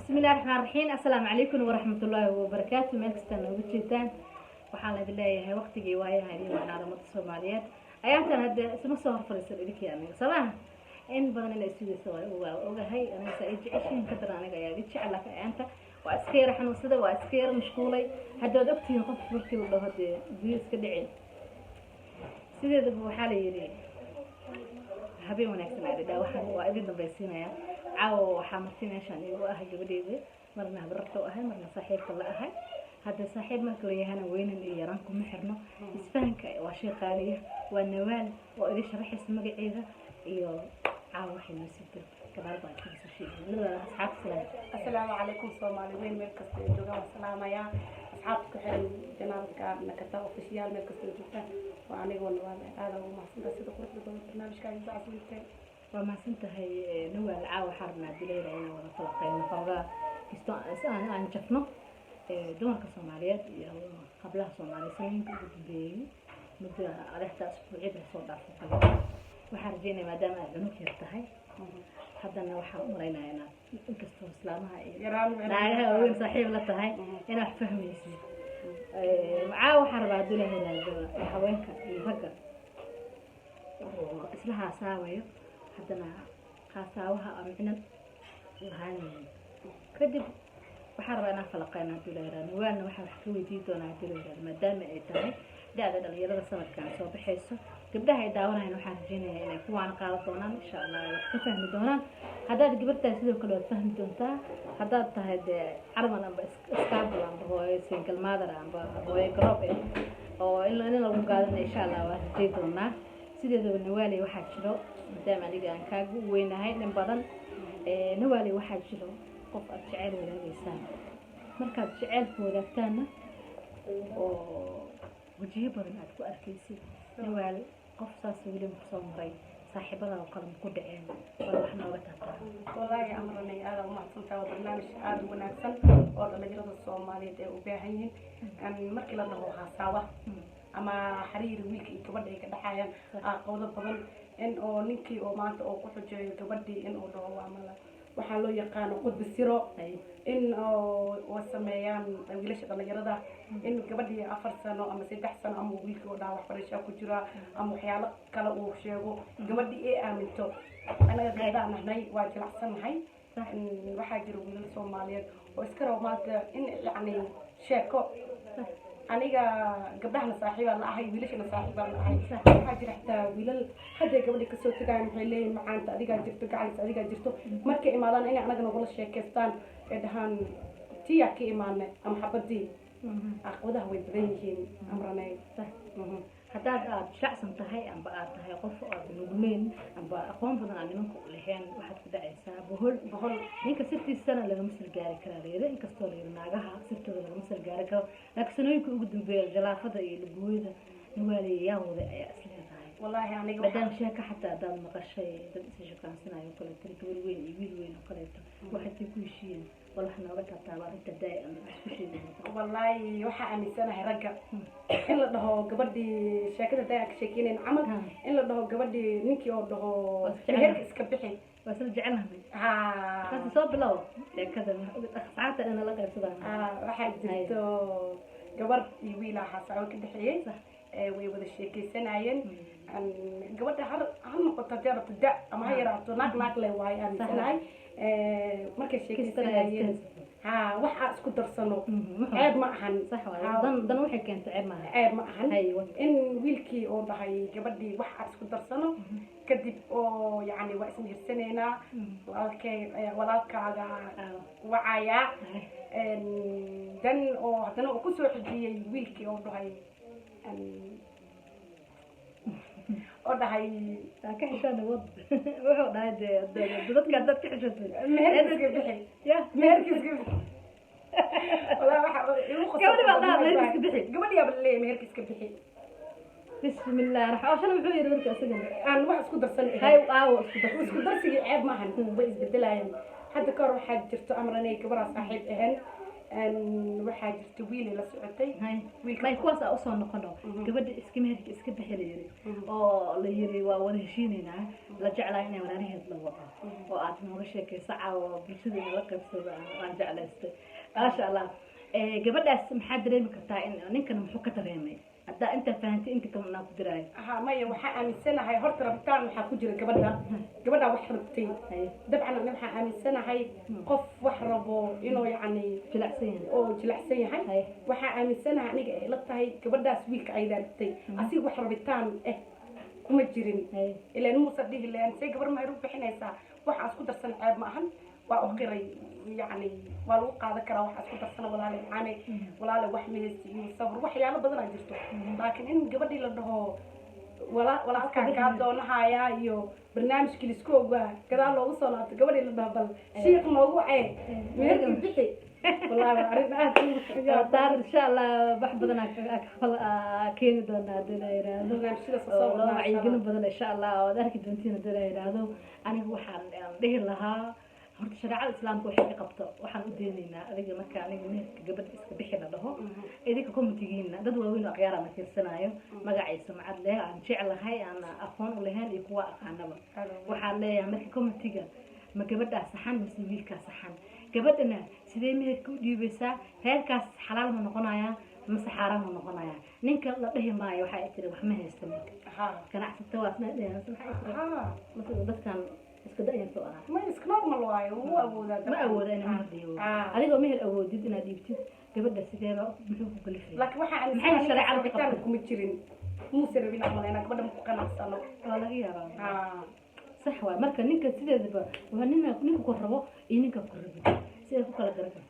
بسم الله الرحمن الرحيم. السلام عليكم ورحمة الله وبركاته. مeel kasta noogu jeedaan waxaan idin leeyahay waqtigii waayahay idin wanaagada Soomaaliyeed ayaantan hadda isma soo horfariisan idinka aniga sabah in badan inay sidoo waa ogahay aniga ay jeceshiin ka daran aniga ayaa jecel laka ayaanta waa iska yar xanuunsada waa iska yar mashquulay hadda ogtiin qof markii uu dhaho biyo iska dhicin sideedaba waxaa la yiri habeen wanaagsan ay waxaan waa idin dambaysiinaya caawa waxaa martii meeshan igu ah gabadheeda marna habarto ahay marna saaxiibka la ahay hadda saaxiib marka la yahay weynan iyo yaraan kuma xirno isfahanka waa shay qaaliya waa nawaal oo idin sharaxaysa magaceeda iyo caawa waxay noo sii كبار بعد كل شيء. نلا أصحاب سلام. السلام عليكم سومالي وين مركز الجوجا والسلام يا أصحابك حلو جنابك نكتة أوفيسيال مركز الجوجا وأنا أقول والله هذا هو ما سنت سيد قرط بدون برنامج كان يبغى أسويه. وما سنت هي نوع العاو حرنا دليل عنا ورطلقين فوقا كستان أنا شفنا دون كسوماليات قبلها سومالي سنين كنت بي مدة على حتى أسبوعين صوت عفوا وحرجينا ما دام عنك يرتاحي haddana waxaan u maraynaynaa inkastoo islaamaha iyo weyn saaxiib la tahay inaad fahmaysid macaa waxaan rabaa dula helaada haweenka iyo ragga isla haasaawayo haddana haasaawaha amcinan lahaanayeen kadib waxaan rabaa inaan falaqeynaa dula helaada waana waxaan wax ka weydiin doonaa dula helaada maadaama ay tahay da'da dhalinyarada sanadkan soo baxayso gabdhaha ay daawanayaan waxaan rajeynayaa inay kuwaan qaadan doonaan insha Allah wax ka fahmi doonaan haddaad gabadhaas sidoo kale waad fahmi doontaa haddaad tahay carman amba iskaabul amba hooyo single mother amba hooyo garoob oo in lagu qaadan insha Allah waa rajey doonaa sideedaba nawaali waxaa jiro maadaama aniga aan kaagu weynahay in badan nawaali waxaa jiro qof aad jecel wadaagaysaan markaad jecelka wadaagtaana oo وجيه بدن أتكو أركيسي نوال قفص ويلم صومري صاحبنا وقلم كودعين والله إحنا وقتها والله يا أمرني هذا وما صنت وبرنامج هذا ونحسن والله مجرد الصومالي ده وبيعين كان مركل الله حساوة أما حرير ويكي كبدي كده حيان قوض بدن إن أو نكي أو مات أو كحجة كبدي إن أو ده وعمله وحلو يقانو قد بسيرو إن وسميان ويلش dhalinyarada in gabadhii 4 sano ama 3 sano ama wiilkii oo dhaawac barasho ku jira ama waxyaalo kale uu sheego gabadhii ay aaminto anaga qeybanahay waa jilacsanahay waxa jiro wiilal Soomaaliyeed oo iska roomaadka in yani sheeko aniga gabdhaha saaxiiba la ahay wiilashana saaxiiba la ahay waxa jira xitaa wiilal hadda gabadhii ka soo tagaan waxay leeyihiin macaanta adiga jirto gacanka adiga jirto markay imaadaan in anaga nagula sheekeystaan ee dhahan tiya ka imaanay ama xabadii aqwadaha way badan yihiin amranay haddaad aad shacsan tahay amba aad tahay qof aad nugmeen amba aqoon badan aan nimanku u lahayn waxaad ku dhacaysaa bohol ninka sirtiisana laga masal gaari karaa leeyahay inkastoo leeyahay naagaha sirtooda laga masal gaari karo laakiin sanooyinka ugu dambeeyay jalaafada iyo labuwada nawaaliyaa wada ayaa isleedahay wallahi aniga badaan sheeka xataa dad maqashay dad is shaqaansanayo kale tirkii weyn iyo wiil weyn oo kale waxay ku heshiiyeen والله إحنا وقتها تابع أنت دائما والله وحى أمسنا هرجع إلا ده قبضي شاكدة دايك شاكين عمل إلا ده قبضي نيكي أو ده هيك إسكبحي بس رجعنا بس صوب لو كذا ساعات أنا لقيت صدام واحد جدو قبض يويلا حاسة كده حيل ويبغى الشيكي سناين قبضي هم قطعة تدع أما هي رأت ناك له وهاي أمسنا markay sheekaysanayeen waxa isku darsano ceeb ma ahan sax waa dan waxay keentay ceeb ma ahan in wiilkii oo dhahay gabadhii waxa isku darsano kadib oo yani waa ismihirsaneena walaalkaaga wacaya dan oo hadana uu ku soo xijiyay wiilkii oo dhahay oo dhahay ka xishaan wad wuxuu dhahay dadka ka xishaan meherkiska bixi ya meherkiska wala waxa uu qosay meherkiska bixi gabadhi yaa balay meherkiska bixi bismillaah raxmaan wuxuu yiri marka asagan aan wax isku darsan hay isku darsiga ceeb ma ahan way isbedelayaan hadda kor waxa jirto amranay gabadha saaxiib ahaan waxaa jirta wiil ay la socotay may kuwaas aa usoo noqono gabadha iska meherka iska bixi la yiri oo la yiri waa wada heshiinaynaa la jeclaa inay walaalaheed la wado oo aad nooga sheekayso caawa bulshada in la qaybsado aan jeclaystay maasha allah gabadhaas maxaa dareemi kartaa in ninkan muxuu ka dareemay haddaa intaa fahantay inta kale anaa ku diraayo maya waxaa aaminsanahay horta rabitaan waxaa ku jira gabadha wax rabtay dabcan ana waxaa aaminsanahay qof wax rabo inuu yacni jilicsan yahay waxaa aaminsanahay aniga ay la tahay gabadhaas wiilka ay daartay asiga wax rabitaan kuma jirin ilaan muusa dhihi lahayn say gabar ma u bixinaysaa waxaas ku darsan ceeb ma ahan waa u qiray يعني والو قاعدة كرا واحد كنت سنة ولا له معاني ولا له واحد من الصبر واحد يعني بدنا نجرته لكن إن قبل اللي له ولا كان دون هاي يو برنامج كلسكوب كذا لو وصلت قبل اللي له بل شيء موضوع إيه مهرب بيحي والله عرفنا دار إن شاء الله بحب بدنا كين دونا دلائر برنامج كذا صور الله يجينا بدنا إن شاء الله وذلك دونتين دلائر هذا أنا هو حال ده لها horta shariicada islaamka waxay ka qabto waxaan u deenaynaa adiga marka aniga meherka gabadha iska bixi la dhaho idinka committeegiina dad waaweyn oo ciyaar aan fiirsanayo magaciisa macad leh aan jeclahay aan aqoon u lahayn iyo kuwa aqaanaba waxaan leeyahay marka committeega ma gabadha saxan mise wiilka saxan gabadhana sidee meherka u dhiibaysaa heerkaas xalaal ma noqonayaa mise xaaraan ma noqonayaa ninka la dhihi maayo waxa ay tiri wax ma haysto ninka ganacsato waasna dhehaysa dadkan ما يسكنوا ملواي هو أبوه ما أبوه أنا ما أدري عليه مهر أبوه جد أنا ديبتي قبل السجارة بشوف كل شيء لكن واحد محل الشريعة بتاعكم متشرين مو سر بينا ولا قبل ما كنا نصلوا والله يا رب صح ومركز نيك سيدا ذبا وهنينا نيك كربو ينيك كربو سيدا كلا درجة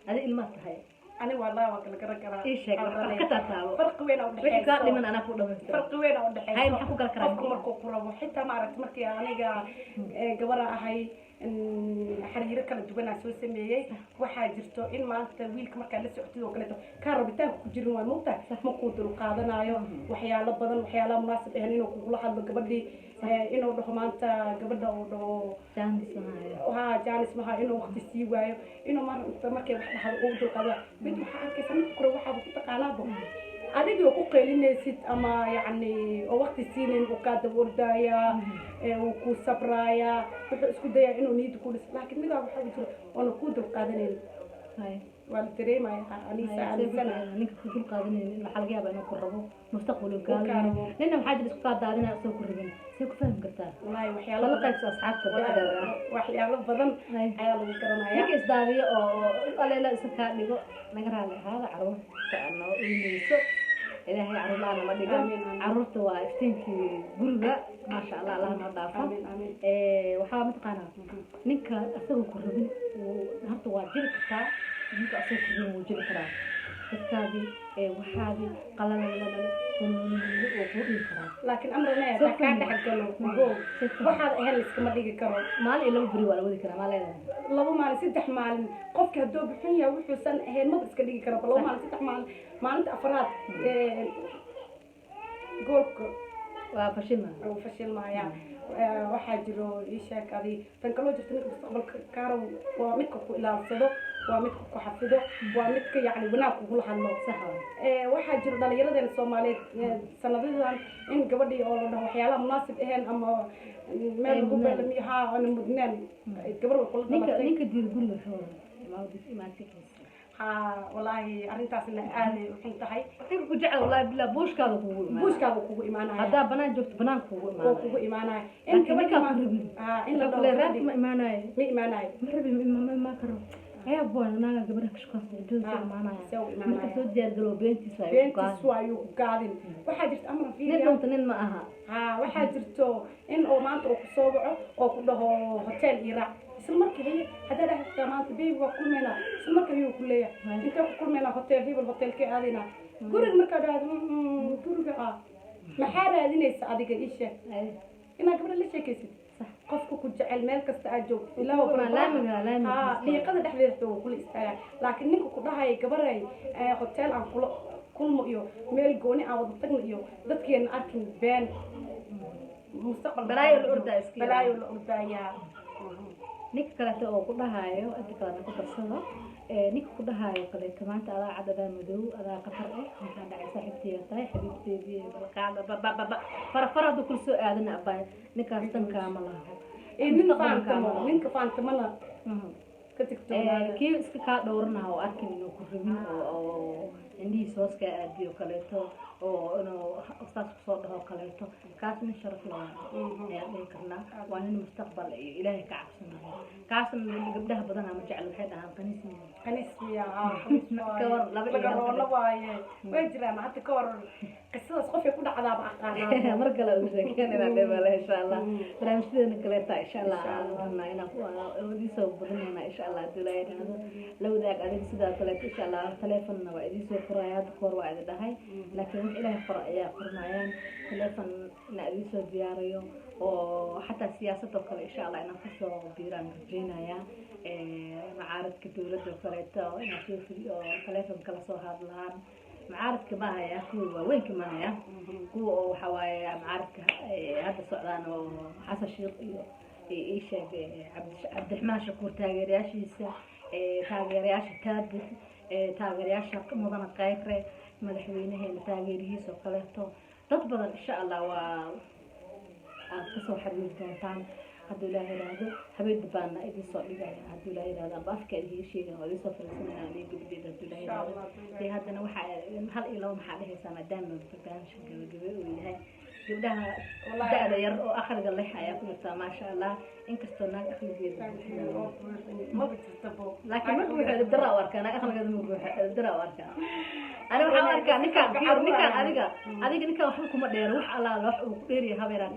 هذه الماء هاي أنا والله وكل كرا إيش هيك فرق وين أو دحين قال لي من أنا فوق فرق وين أو دحين هاي محكو قال كرا مركو كرا حتى ما عرفت مركي أنا جبرة هاي حريرة كلا جبنا سوي سمية واحد جرتو إن ما أنت ويلك مركا لسه أختي وكلته كاربتان كجرون والموتى مقود القاضنا يوم وحياة بدن وحياة مناسب هنينو كل حد قبل إنه ده ما أنت قبل ده جانس معها إنه وقت السيوة إنه ما أنت مركي واحد أود القاضي بدو حد كيف نذكر واحد بتقانابه أديك وقول لنا ست أما يعني وقت السنين وكاد وردايا وكوسبرايا وحسكو دايا إنه نيد كل لكن ماذا بحاول يقول أنا كود القادنين هاي والتري ما أنيسا أنيسا نيك كود القادنين الحلقة بأنه كربو مستقبل القادنين لأنه حاجة بسقط دارنا سو كربين سو كفاهم كرتان والله وحياة والله قيس أصحابك بقدر وحياة بدن عيال الكرنايا نيك إصدارية أو لا سكان ليجو نقرأ هذا عروض كأنه إنيسو إلهي عروض أنا ما دقم عروض وافتينكي برجع ما شاء الله الله ما ضافه وحاول متقنا نيك أسوي كربين وهرت واجب كتا نيك أسوي كربين وجب كرا كتابي وحادي قلنا وقولي كرا لكن أمرنا يا كان حقنا نقول واحد أهل السكمة ديجي كرا مال إلا بري ولا ودي كرا مال إلا لو مال ستة مال قف كهدو بحنية وحسن أهل ما بس كديجي كرا لو مال ستة مال أنت أفراد قولك وفشل ما يعني واحد جرو يشاك هذه تنقلوا جرتني مستقبل كارو ومتك إلى الصدق ومتك حفظه ومتك يعني بناك وكل حلو صح واحد جرو ده يرد الصومالي سناديدا إن قبل يقولوا ده وحياة مناسب إهن أما ما يقول لميها أنا مدنان قبل وكل ده نيك دير كل شو ما ودي ما تكنس والله أرنتاس إنه أهلي وحنت هاي تيجي جعل والله بلا بوش كذا كوه إيمانه هذا بنان جبت بنان كوه إيمانه إن كمان كربي إن لو رات ما إيمانه إيمانه مربي ما كرب هيا بوي أنا قبلك شو كان جزء إيمانه ما تسود جال قلو بنتي سوايو قاعدين واحد جت أمر فيه نتلون تنين معها واحد جرتو إن أو ما تروح صوبعه أو كله هوتيل إيران سلمك هي هذا له كمان تبي وكل منا سلمك هي كلية أنت كل منا هوتيل في بالهوتيل كأذينا قرر مركز هذا قرر محارة هذين يساعدك إيش إنا قبل ليش كيسي قفك كجعل مالك استأجوا لا هو لا هي قد تحذيرته كل استأجا لكن نيكو كلها هي قبل هوتيل عن كل مؤيو مال جوني أو ضتقن إيو ضتكين أركن بين مستقبل بلايو الأردة بلايو الأردة يا ninka kaleeto oo ku dhahayo inta kalena ku darsado ninka ku dhahayo kaleeto maanta adaa cad adaa madow adaa qatar maxaa dhacay saaxiibteeda tahay xabiibteedii balqaada babababa farafar hadduu kula soo aadana abay ninkaas dankaama laho ninka faantamana ka tigtoonaada kii iska kaa dhowranaha oo arkin inuu ku rabin oo indhihiis hoos kaa aadiyo kaleeto oo inuu saas kusoo dhaho kaleeto kaas nin sharaf laa ayaan dhihi karnaa waa nin mustaqbal iyo ilaahay ka cabsanayo kaasna gabdhaha badanaa ma jecel waxay dhahaan qaniismiya laga roola waaye way jiraan hadda ka hor qisadaas qofay ku dhacdaaba aqaanaa mar kale u sheekeynayna dhibale insha allah barnaamijyadeena kaleeta insha allah rabnaa inaan idiisoo badinayna insha allah haddii la yidhaahdo la wadaag adig sidaa kaleeto insha allah teleefonna waa idiisoo furaya hadda kahor waa idi dhahay laakiin wax ilaahay qora ayaa qormayaan teleefon ina idiisoo diyaariyo oo xataa siyaasadoo kale insha allah inaan kasoo diiraan rajeynayaa macaaridka dowladda kaleeto inaan soo fili oo teleefon kala soo hadlaan معارض كمان يا أخوي وين كمان يا هو وحواي معارض هذا السعودان وحسن الشيخ إيش عبد الرحمن شكور تاجر ياش يسا تاجر ياش تابت تاجر ياش مدن قايفرة مدحوينه هي تاجر يسوع قلته تطبق إن شاء الله و قصو حبيب كان هذا لا هذا حبيب دبنا إذا صار لي هذا لا هذا بافكر هي شيء هذا سفر سنة عليه بدي هذا لا هذا هذا أنا وح هل إلى ما حده سنة دائما بتبان شكل جبل وياه جبدها والله ير آخر قال لي حياة كلها ما شاء الله إنك استناك أخذ جيد ما بتستبو لكن ما بروح الدرا وركان آخر قال ما بروح الدرا وركان أنا وح وركان نكان أديك وحكم الدير وح على روح وقيري هبيرات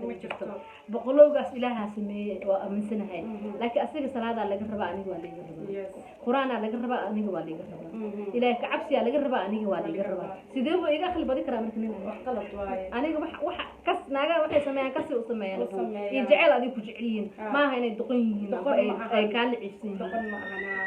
بقولوا قاس إلها سمي ومن سنة هاي لكن أصير صلاة على جربا أني ولا جربا قرآن على جربا أني ولا جربا إلى كعبسي على جربا أني ولا جربا سيدوا إذا خل بدي كلام الاثنين غلط واي أنا وح كس ناقة وح يسميها كس وسميها يجعل أديك جعلين ما هي ندقين أي كان عيسين دقن معنا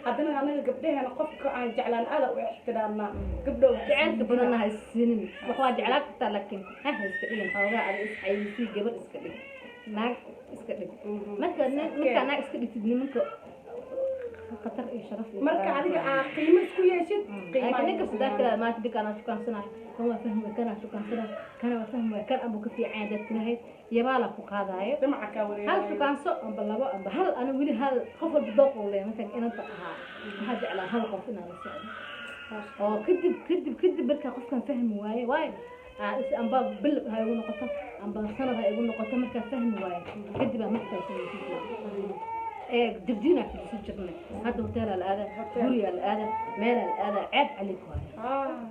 هذنا أنا قبلها أنا قف عن جعلان ألا واحترامنا قبله جعلت بدنا هاي السنين وخوا جعلك لكن ها إسكتين هذا على إسحايسي قبل إسكتين ناق إسكتين ما كان ناق إسكتين تبني منك خطر إيه شرف مركز عليك قيمة كويسة قيمة لكن كسدات ما تدك أنا شو كان سنة هو فهم كان شو كان سنة كان فهم كان أبو كفي عادة كلها يبالك وقاضي سمعك ولا هل شو كان سوء بالله هل أنا ولي هل خفل بالضوء ولا مثلا أنا هذا على هل قفنا نسأل أو كذب بركة قف كان فهم واي أم باب بل هاي يقول نقطة أم باب سنة هاي يقول نقطة مركز فهم واي كذب ما دبدينا في السجن هذا هوتيل الآن قرية الآن مال الآن عيب عليك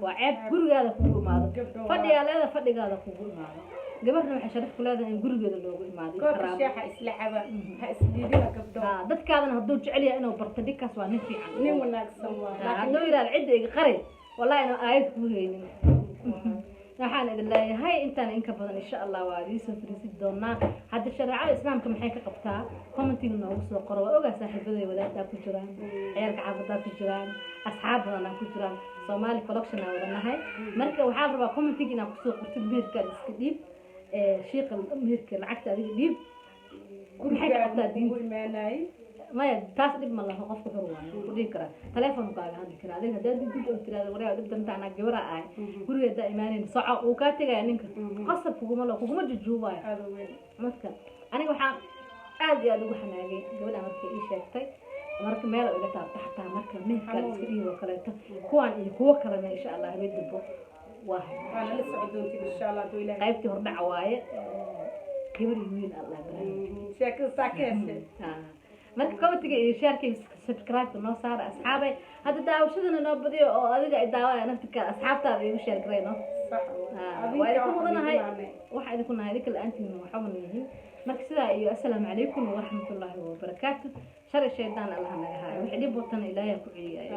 وعيب قرية هذا كوب ماذا فدي هذا فدي هذا كوب ماذا قبلنا محشرة كل هذا قرية هذا لو ماذا كل شيء حيسلعبه حيسليدنا كبدو ضد كذا هدول عليا أنا وبرتديك أسوأ نفي عنه نمنا سوا هدول إلى العدة قري والله أنا آيات كوهيني waxaan idin leeyahay intaan in ka badan insha Allah waa idin soo fariisin doonaa hadda shariicada islaamka maxay ka qabtaa commentiga noogu soo qoro waa ogaa saaxiibaday wadaadta ku jiraan ciyaarka xaafadda ku jiraan asxaab badan ku jiraan Somali collection aan wadanahay marka waxaan rabaa commentiga inaan ku soo qortid meerka iska dhiib sheekha meerka lacagta adiga dhiib maxay ka qabtaa diin ما تاس دب مالله قف كفروان ودي كرا تلفون كاغا هذي كرا هذا ده دي ترى ورا دب انت انا جبرا اي غوري دا ايمانين صع او كا تغا نينك قصب كوما لو كوما جوجوباي هذا وين مسكن انا waxaan aad iyo aad ugu xanaagay gabadha markay ii sheegtay marka meel uga taabta marka meelka iska dhiibo kaleeto kuwan iyo kuwa kale insha Allah habeen dib waa ana la socdoonti insha Allah do ilaahay qaybtii hordhac waaye gabar wiil Allah baray sheekada saakeese marka commentiga iyo sharkii subscribe noo saar asxaabay hada daawashadana noo badiyo oo adiga ay daawanayaan naftirka asxaabtaada iyo share gareeno sax waa idinku mudanahay waxa idinku nahay idinka la'aantiin waxa uu yihiin marka sidaa iyo assalaamu calaykum wa rahmatullaahi wa barakaatuh shar shaydaan Allah naga haayo wixii dhib watan ilaahay ku ciyaay